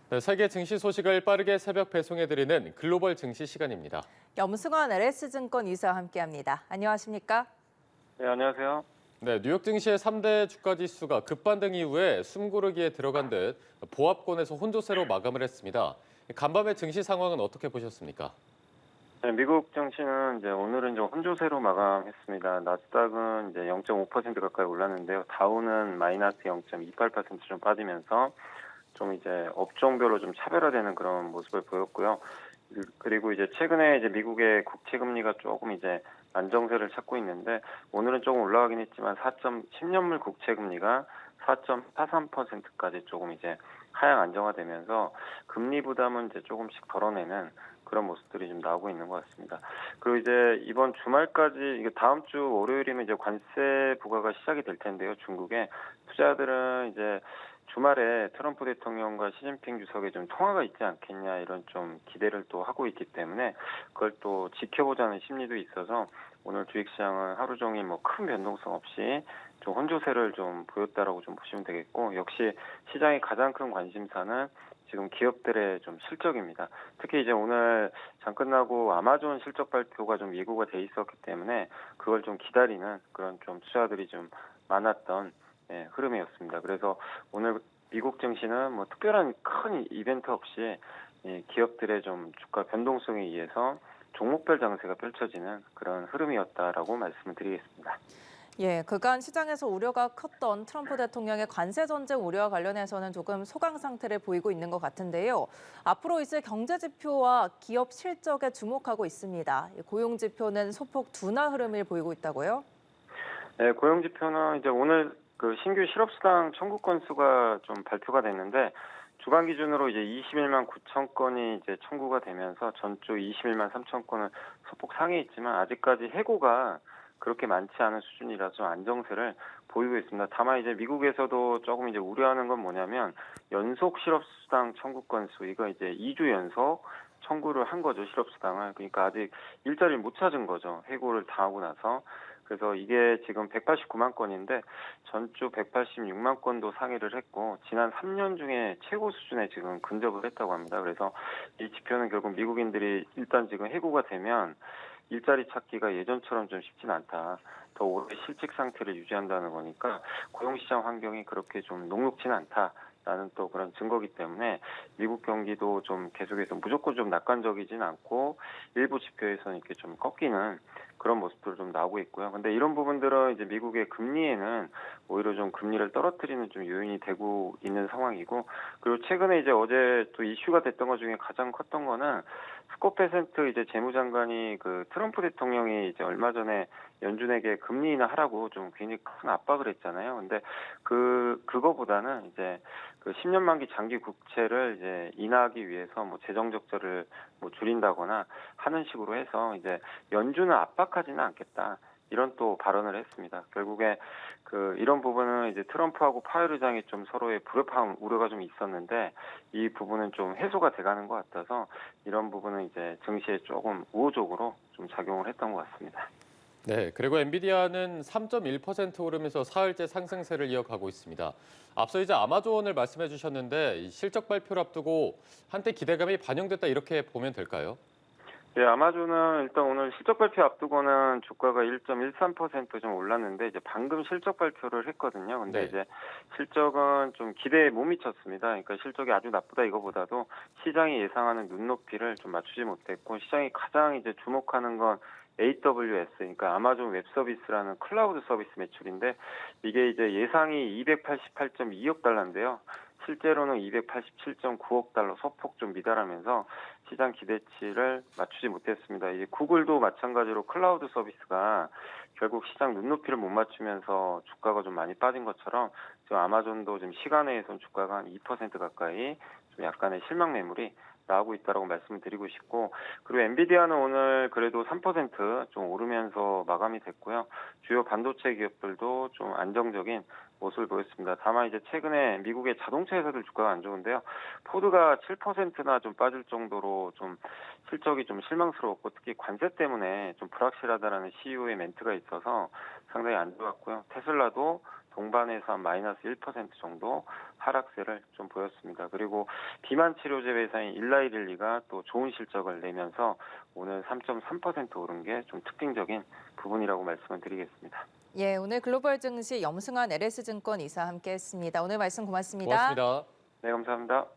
네, 세계 증시 소식을 빠르게 새벽 배송해드리는 글로벌 증시 시간입니다. 염승환 LS증권 이사와 함께합니다. 안녕하십니까? 네, 안녕하세요. 네, 뉴욕 증시의 3대 주가 지수가 급반등 이후에 숨고르기에 들어간 듯 보합권에서 혼조세로 마감을 했습니다. 간밤의 증시 상황은 어떻게 보셨습니까? 네, 미국 증시는 이제 오늘은 좀 혼조세로 마감했습니다. 나스닥은 이제 0.5% 가까이 올랐는데요. 다우는 마이너스 0.28%좀 빠지면서 좀 이제 업종별로 좀 차별화되는 그런 모습을 보였고요. 그리고 이제 최근에 이제 미국의 국채 금리가 조금 이제 안정세를 찾고 있는데 오늘은 조금 올라가긴 했지만 10년물 국채 금리가 4.43%까지 조금 이제 하향 안정화되면서 금리 부담은 이제 조금씩 덜어내는 그런 모습들이 좀 나오고 있는 것 같습니다. 그리고 이제 이번 주말까지 이게 다음 주 월요일이면 이제 관세 부과가 시작이 될 텐데요. 중국에 투자들은 이제 주말에 트럼프 대통령과 시진핑 주석의 좀 통화가 있지 않겠냐 이런 좀 기대를 또 하고 있기 때문에 그걸 또 지켜보자는 심리도 있어서 오늘 주식시장은 하루 종일 뭐 큰 변동성 없이 좀 혼조세를 좀 보였다라고 좀 보시면 되겠고 역시 시장의 가장 큰 관심사는 지금 기업들의 좀 실적입니다. 특히 이제 오늘 장 끝나고 아마존 실적 발표가 좀 예고가 돼 있었기 때문에 그걸 좀 기다리는 그런 좀 투자들이 좀 많았던 흐름이었습니다. 그래서 오늘 미국 증시는 뭐 특별한 큰 이벤트 없이 기업들의 좀 주가 변동성에 의해서 종목별 장세가 펼쳐지는 그런 흐름이었다라고 말씀을 드리겠습니다. 그간 시장에서 우려가 컸던 트럼프 대통령의 관세 전쟁 우려와 관련해서는 조금 소강 상태를 보이고 있는 것 같은데요. 앞으로 있을 경제 지표와 기업 실적에 주목하고 있습니다. 고용 지표는 소폭 둔화 흐름을 보이고 있다고요? 네, 고용 지표는 이제 오늘 그 신규 실업수당 청구 건수가 좀 발표가 됐는데 주간 기준으로 이제 21만 9천 건이 이제 청구가 되면서 전주 21만 3천 건은 소폭 상회했지만 아직까지 해고가 그렇게 많지 않은 수준이라서 안정세를 보이고 있습니다. 다만 이제 미국에서도 조금 이제 우려하는 건 뭐냐면 연속 실업수당 청구 건수 이거 이제 2주 연속 청구를 한 거죠, 실업수당을. 그러니까 아직 일자리를 못 찾은 거죠. 해고를 당하고 나서. 그래서 이게 지금 189만 건인데 전주 186만 건도 상회를 했고 지난 3년 중에 최고 수준에 지금 근접을 했다고 합니다. 그래서 이 지표는 결국 미국인들이 일단 지금 해고가 되면 일자리 찾기가 예전처럼 좀 쉽진 않다. 더 오래 실직 상태를 유지한다는 거니까 고용시장 환경이 그렇게 좀 녹록지는 않다라는 또 그런 증거기 때문에 미국 경기도 좀 계속해서 무조건 좀 낙관적이진 않고 일부 지표에서는 이렇게 좀 꺾이는 그런 모습들이 좀 나오고 있고요. 근데 이런 부분들은 이제 미국의 금리에는 오히려 좀 금리를 떨어뜨리는 좀 요인이 되고 있는 상황이고 그리고 최근에 이제 어제 또 이슈가 됐던 것 중에 가장 컸던 거는 스콧 베센트 이제 재무장관이 그 트럼프 대통령이 이제 얼마 전에 연준에게 금리 인하하라고 좀 굉장히 큰 압박을 했잖아요. 근데 그거보다는 이제 그 10년 만기 장기 국채를 이제 인하하기 위해서 뭐 재정 적자를 뭐 줄인다거나 하는 식으로 해서 이제 연준을 압박하지는 않겠다. 이런 또 발언을 했습니다. 결국에 이런 부분은 이제 트럼프하고 파웰 의장이 좀 서로의 불협화음 우려가 좀 있었는데 이 부분은 좀 해소가 돼가는 것 같아서 이런 부분은 이제 증시에 조금 우호적으로 좀 작용을 했던 것 같습니다. 네, 그리고 엔비디아는 3.1% 오르면서 사흘째 상승세를 이어가고 있습니다. 앞서 이제 아마존을 말씀해 주셨는데 이 실적 발표를 앞두고 한때 기대감이 반영됐다 이렇게 보면 될까요? 네, 아마존은 일단 오늘 실적 발표 앞두고는 주가가 1.13%좀 올랐는데 이제 방금 실적 발표를 했거든요. 근데 네. 이제 실적은 좀 기대에 못 미쳤습니다. 그러니까 실적이 아주 나쁘다 이거보다도 시장이 예상하는 눈높이를 좀 맞추지 못했고 시장이 가장 이제 주목하는 건 AWS, 그러니까 아마존 웹 서비스라는 클라우드 서비스 매출인데 이게 이제 예상이 288.2억 달러인데요. 실제로는 287.9억 달러 소폭 좀 미달하면서 시장 기대치를 맞추지 못했습니다. 이제 구글도 마찬가지로 클라우드 서비스가 결국 시장 눈높이를 못 맞추면서 주가가 좀 많이 빠진 것처럼 지금 아마존도 지금 시간외에선 주가가 한 2% 가까이 좀 약간의 실망 매물이 나오고 있다라고 말씀을 드리고 싶고 그리고 엔비디아는 오늘 그래도 3%좀 오르면서 마감이 됐고요. 주요 반도체 기업들도 좀 안정적인 모습을 보였습니다. 다만 이제 최근에 미국의 자동차 회사들 주가가 안 좋은데요. 포드가 7%나 좀 빠질 정도로 좀 실적이 좀 실망스러웠고 특히 관세 때문에 좀 불확실하다라는 CEO의 멘트가 있어서 상당히 안 좋았고요. 테슬라도 동반해서 한 마이너스 1% 정도 하락세를 좀 보였습니다. 그리고 비만 치료제 회사인 일라이릴리가 또 좋은 실적을 내면서 오늘 3.3% 오른 게 좀 특징적인 부분이라고 말씀을 드리겠습니다. 예, 오늘 글로벌 증시 염승환 LS증권 이사 함께했습니다. 오늘 말씀 고맙습니다. 고맙습니다. 네, 감사합니다.